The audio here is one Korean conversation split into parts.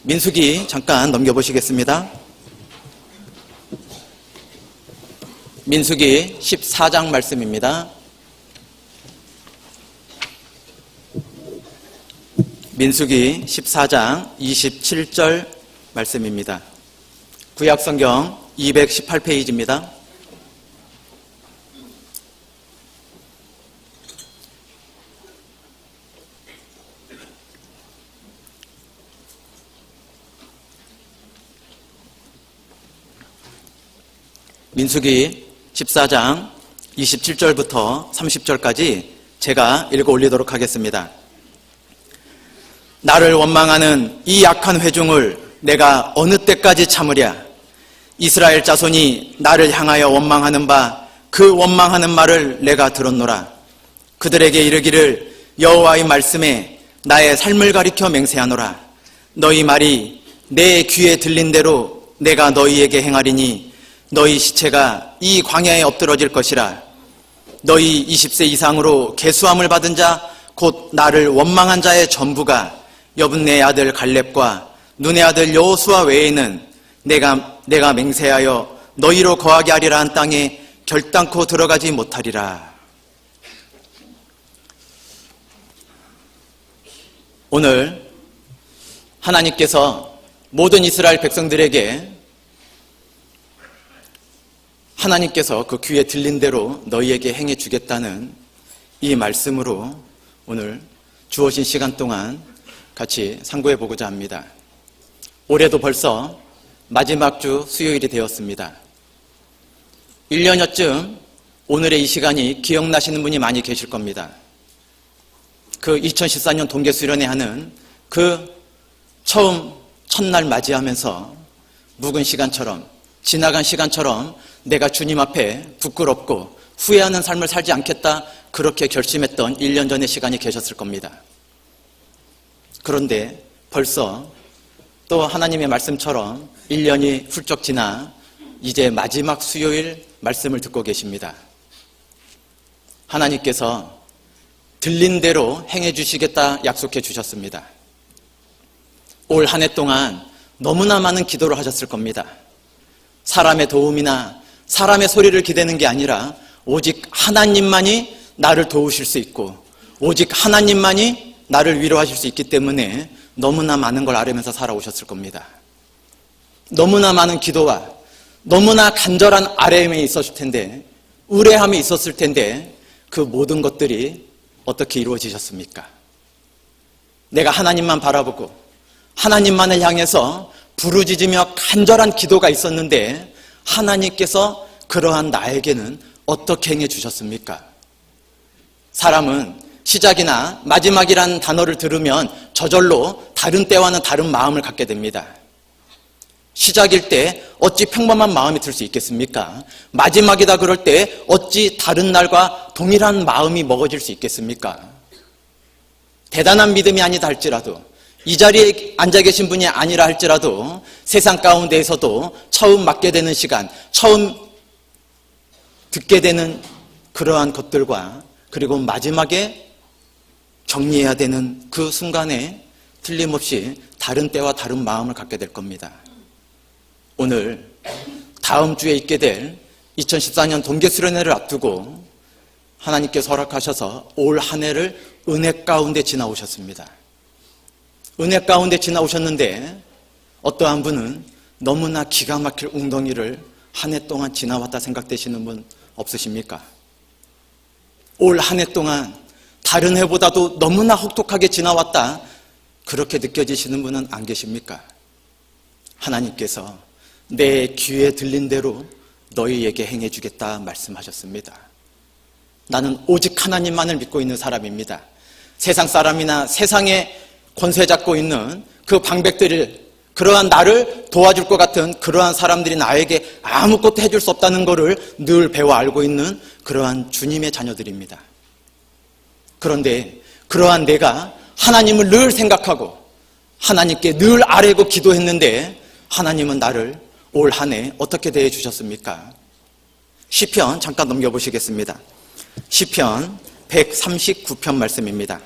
민수기 잠깐 넘겨보시겠습니다. 민수기 14장 말씀입니다. 민수기 14장 27절 말씀입니다. 구약성경 218페이지입니다. 민수기 14장 27절부터 30절까지 제가 읽어 올리도록 하겠습니다. 나를 원망하는 이 약한 회중을 내가 어느 때까지 참으랴. 이스라엘 자손이 나를 향하여 원망하는 바 그 원망하는 말을 내가 들었노라. 그들에게 이르기를 여호와의 말씀에 나의 삶을 가리켜 맹세하노라. 너희 말이 내 귀에 들린 대로 내가 너희에게 행하리니 너희 시체가 이 광야에 엎드러질 것이라. 너희 20세 이상으로 계수함을 받은 자 곧 나를 원망한 자의 전부가 여분네 아들 갈렙과 눈의 아들 여호수아 외에는 내가 맹세하여 너희로 거하게 하리라 한 땅에 결단코 들어가지 못하리라. 오늘 하나님께서 모든 이스라엘 백성들에게 하나님께서 그 귀에 들린 대로 너희에게 행해 주겠다는 이 말씀으로 오늘 주어진 시간 동안 같이 상고해 보고자 합니다. 올해도 벌써 마지막 주 수요일이 되었습니다. 1년여쯤 오늘의 이 시간이 기억나시는 분이 많이 계실 겁니다. 그 2014년 동계수련회 하는 그 처음 첫날 맞이하면서 묵은 시간처럼 지나간 시간처럼 내가 주님 앞에 부끄럽고 후회하는 삶을 살지 않겠다 그렇게 결심했던 1년 전의 시간이 계셨을 겁니다. 그런데 벌써 또 하나님의 말씀처럼 1년이 훌쩍 지나 이제 마지막 수요일 말씀을 듣고 계십니다. 하나님께서 들린 대로 행해 주시겠다 약속해 주셨습니다. 올 한 해 동안 너무나 많은 기도를 하셨을 겁니다. 사람의 도움이나 사람의 소리를 기대는 게 아니라 오직 하나님만이 나를 도우실 수 있고 오직 하나님만이 나를 위로하실 수 있기 때문에 너무나 많은 걸 앓으면서 살아오셨을 겁니다. 너무나 많은 기도와 너무나 간절한 아뢰음이 있었을 텐데 의뢰함이 있었을 텐데 그 모든 것들이 어떻게 이루어지셨습니까? 내가 하나님만 바라보고 하나님만을 향해서 부르짖으며 간절한 기도가 있었는데 하나님께서 그러한 나에게는 어떻게 행해 주셨습니까? 사람은 시작이나 마지막이라는 단어를 들으면 저절로 다른 때와는 다른 마음을 갖게 됩니다. 시작일 때 어찌 평범한 마음이 들 수 있겠습니까? 마지막이다 그럴 때 어찌 다른 날과 동일한 마음이 먹어질 수 있겠습니까? 대단한 믿음이 아니다 할지라도 이 자리에 앉아 계신 분이 아니라 할지라도 세상 가운데에서도 처음 맞게 되는 시간, 처음 듣게 되는 그러한 것들과 그리고 마지막에 정리해야 되는 그 순간에 틀림없이 다른 때와 다른 마음을 갖게 될 겁니다. 오늘 다음 주에 있게 될 2014년 동계수련회를 앞두고 하나님께서 허락하셔서 올 한 해를 은혜 가운데 지나오셨습니다. 은혜 가운데 지나오셨는데 어떠한 분은 너무나 기가 막힐 웅덩이를 한 해 동안 지나왔다 생각되시는 분 없으십니까? 올 한 해 동안 다른 해보다도 너무나 혹독하게 지나왔다 그렇게 느껴지시는 분은 안 계십니까? 하나님께서 내 귀에 들린 대로 너희에게 행해 주겠다 말씀하셨습니다. 나는 오직 하나님만을 믿고 있는 사람입니다. 세상 사람이나 세상에 권세 잡고 있는 그 방백들을 그러한 나를 도와줄 것 같은 그러한 사람들이 나에게 아무것도 해줄 수 없다는 것을 늘 배워 알고 있는 그러한 주님의 자녀들입니다. 그런데 그러한 내가 하나님을 늘 생각하고 하나님께 늘 아뢰고 기도했는데 하나님은 나를 올 한 해 어떻게 대해 주셨습니까? 시편 잠깐 넘겨보시겠습니다. 시편 139편 말씀입니다.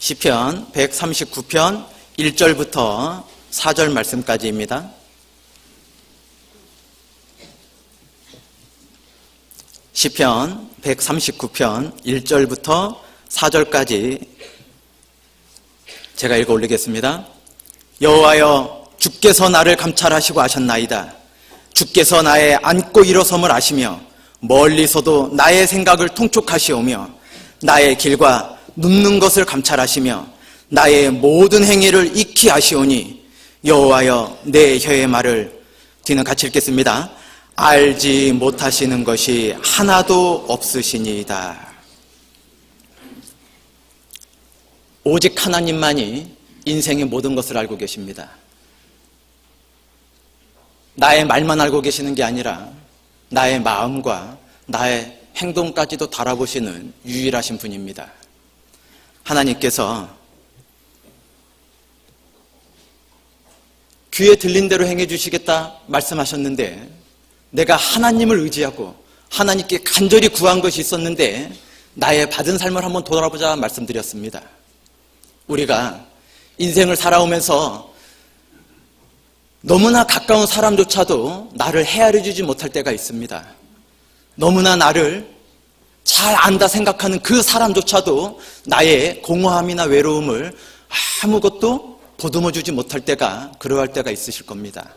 시편 139편 1절부터 4절 말씀까지입니다. 시편 139편 1절부터 4절까지 제가 읽어 올리겠습니다. 여호와여, 주께서 나를 감찰하시고 아셨나이다. 주께서 나의 앉고 일어섬을 아시며 멀리서도 나의 생각을 통촉하시오며 나의 길과 눕는 것을 감찰하시며 나의 모든 행위를 익히 아시오니 여호와여, 내 혀의 말을, 뒤는 같이 읽겠습니다. 알지 못하시는 것이 하나도 없으시니이다. 오직 하나님만이 인생의 모든 것을 알고 계십니다. 나의 말만 알고 계시는 게 아니라 나의 마음과 나의 행동까지도 달아보시는 유일하신 분입니다. 하나님께서 귀에 들린 대로 행해 주시겠다 말씀하셨는데 내가 하나님을 의지하고 하나님께 간절히 구한 것이 있었는데 나의 받은 삶을 한번 돌아보자 말씀드렸습니다. 우리가 인생을 살아오면서 너무나 가까운 사람조차도 나를 헤아려 주지 못할 때가 있습니다. 너무나 나를 잘 안다 생각하는 그 사람조차도 나의 공허함이나 외로움을 아무것도 보듬어 주지 못할 때가, 그러할 때가 있으실 겁니다.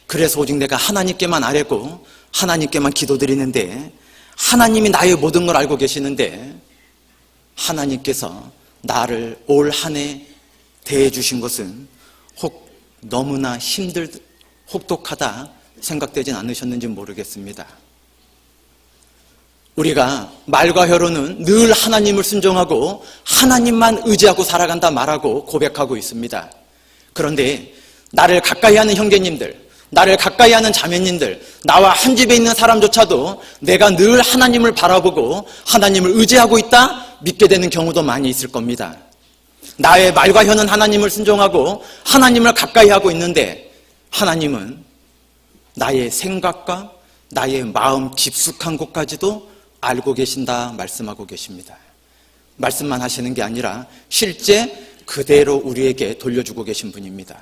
그래서 오직 내가 하나님께만 아뢰고 하나님께만 기도드리는데 하나님이 나의 모든 걸 알고 계시는데 하나님께서 나를 올 한 해 대해주신 것은 혹 너무나 혹독하다 생각되진 않으셨는지 모르겠습니다. 우리가 말과 혀로는 늘 하나님을 순종하고 하나님만 의지하고 살아간다 말하고 고백하고 있습니다. 그런데 나를 가까이 하는 형제님들, 나를 가까이 하는 자매님들, 나와 한 집에 있는 사람조차도 내가 늘 하나님을 바라보고 하나님을 의지하고 있다 믿게 되는 경우도 많이 있을 겁니다. 나의 말과 혀는 하나님을 순종하고 하나님을 가까이 하고 있는데 하나님은 나의 생각과 나의 마음 깊숙한 곳까지도 알고 계신다 말씀하고 계십니다. 말씀만 하시는 게 아니라 실제 그대로 우리에게 돌려주고 계신 분입니다.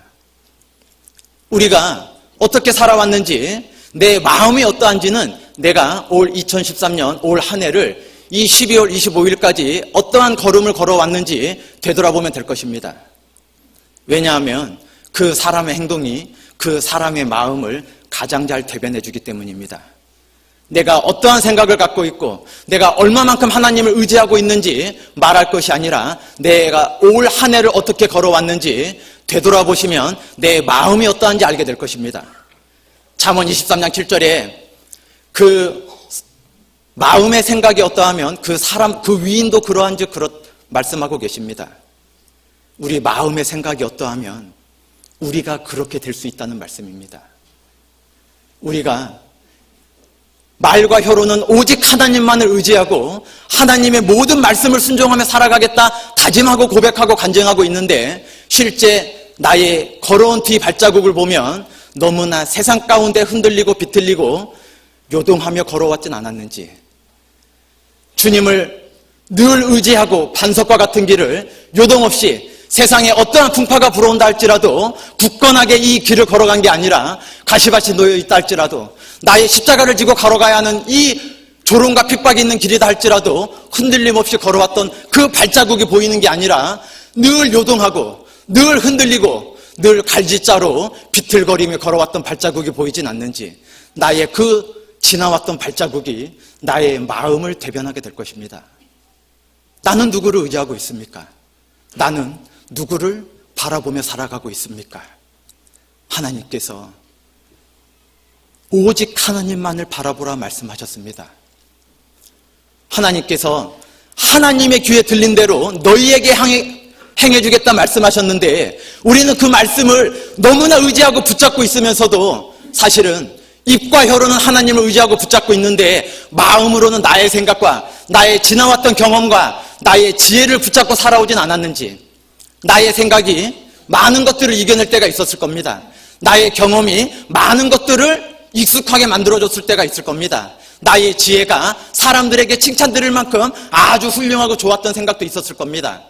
우리가 어떻게 살아왔는지, 내 마음이 어떠한지는 내가 올 2013년 올 한 해를 이 12월 25일까지 어떠한 걸음을 걸어왔는지 되돌아보면 될 것입니다. 왜냐하면 그 사람의 행동이 그 사람의 마음을 가장 잘 대변해 주기 때문입니다. 내가 어떠한 생각을 갖고 있고 내가 얼마만큼 하나님을 의지하고 있는지 말할 것이 아니라 내가 올 한 해를 어떻게 걸어왔는지 되돌아보시면 내 마음이 어떠한지 알게 될 것입니다. 잠언 23장 7절에 그 마음의 생각이 어떠하면 그 사람, 그 위인도 그러한지 말씀하고 계십니다. 우리 마음의 생각이 어떠하면 우리가 그렇게 될 수 있다는 말씀입니다. 우리가 말과 혀로는 오직 하나님만을 의지하고 하나님의 모든 말씀을 순종하며 살아가겠다 다짐하고 고백하고 간증하고 있는데 실제 나의 걸어온 뒤 발자국을 보면 너무나 세상 가운데 흔들리고 비틀리고 요동하며 걸어왔진 않았는지, 주님을 늘 의지하고 반석과 같은 길을 요동 없이 세상에 어떠한 풍파가 불어온다 할지라도 굳건하게 이 길을 걸어간 게 아니라 가시밭이 놓여있다 할지라도 나의 십자가를 지고 걸어가야 하는 이 조롱과 핍박이 있는 길이다 할지라도 흔들림 없이 걸어왔던 그 발자국이 보이는 게 아니라 늘 요동하고 늘 흔들리고 늘 갈지자로 비틀거리며 걸어왔던 발자국이 보이진 않는지, 나의 그 지나왔던 발자국이 나의 마음을 대변하게 될 것입니다. 나는 누구를 의지하고 있습니까? 나는 누구를 바라보며 살아가고 있습니까? 하나님께서 오직 하나님만을 바라보라 말씀하셨습니다. 하나님께서 하나님의 귀에 들린 대로 너희에게 행해주겠다 말씀하셨는데 우리는 그 말씀을 너무나 의지하고 붙잡고 있으면서도 사실은 입과 혀로는 하나님을 의지하고 붙잡고 있는데 마음으로는 나의 생각과 나의 지나왔던 경험과 나의 지혜를 붙잡고 살아오진 않았는지, 나의 생각이 많은 것들을 이겨낼 때가 있었을 겁니다. 나의 경험이 많은 것들을 익숙하게 만들어줬을 때가 있을 겁니다. 나의 지혜가 사람들에게 칭찬드릴 만큼 아주 훌륭하고 좋았던 생각도 있었을 겁니다.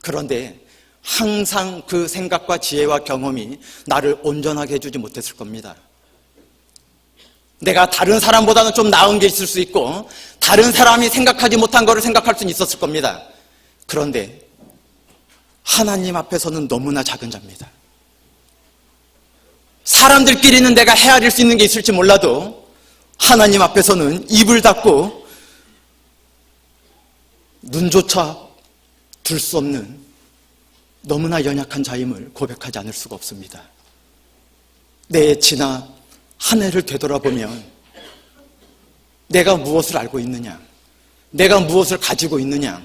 그런데 항상 그 생각과 지혜와 경험이 나를 온전하게 해주지 못했을 겁니다. 내가 다른 사람보다는 좀 나은 게 있을 수 있고 다른 사람이 생각하지 못한 거를 생각할 수는 있었을 겁니다. 그런데 하나님 앞에서는 너무나 작은 자입니다. 사람들끼리는 내가 헤아릴 수 있는 게 있을지 몰라도 하나님 앞에서는 입을 닫고 눈조차 둘 수 없는 너무나 연약한 자임을 고백하지 않을 수가 없습니다. 내 지나 한 해를 되돌아보면 내가 무엇을 알고 있느냐, 내가 무엇을 가지고 있느냐,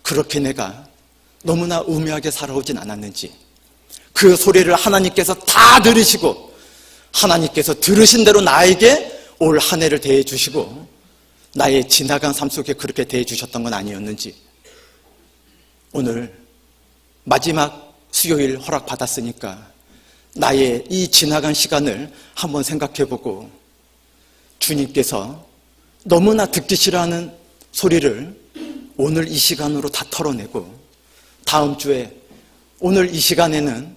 그렇게 내가 너무나 우매하게 살아오진 않았는지, 그 소리를 하나님께서 다 들으시고 하나님께서 들으신 대로 나에게 올 한 해를 대해 주시고 나의 지나간 삶 속에 그렇게 대해 주셨던 건 아니었는지, 오늘 마지막 수요일 허락받았으니까 나의 이 지나간 시간을 한번 생각해보고 주님께서 너무나 듣기 싫어하는 소리를 오늘 이 시간으로 다 털어내고 다음 주에 오늘 이 시간에는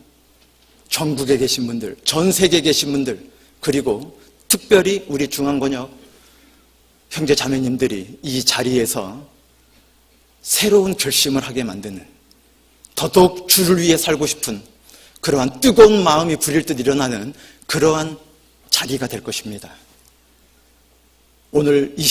전국에 계신 분들, 전 세계에 계신 분들, 그리고 특별히 우리 중앙번역 형제 자매님들이 이 자리에서 새로운 결심을 하게 만드는, 더더욱 주를 위해 살고 싶은 그러한 뜨거운 마음이 부릴 듯 일어나는 그러한 자리가 될 것입니다. 오늘 이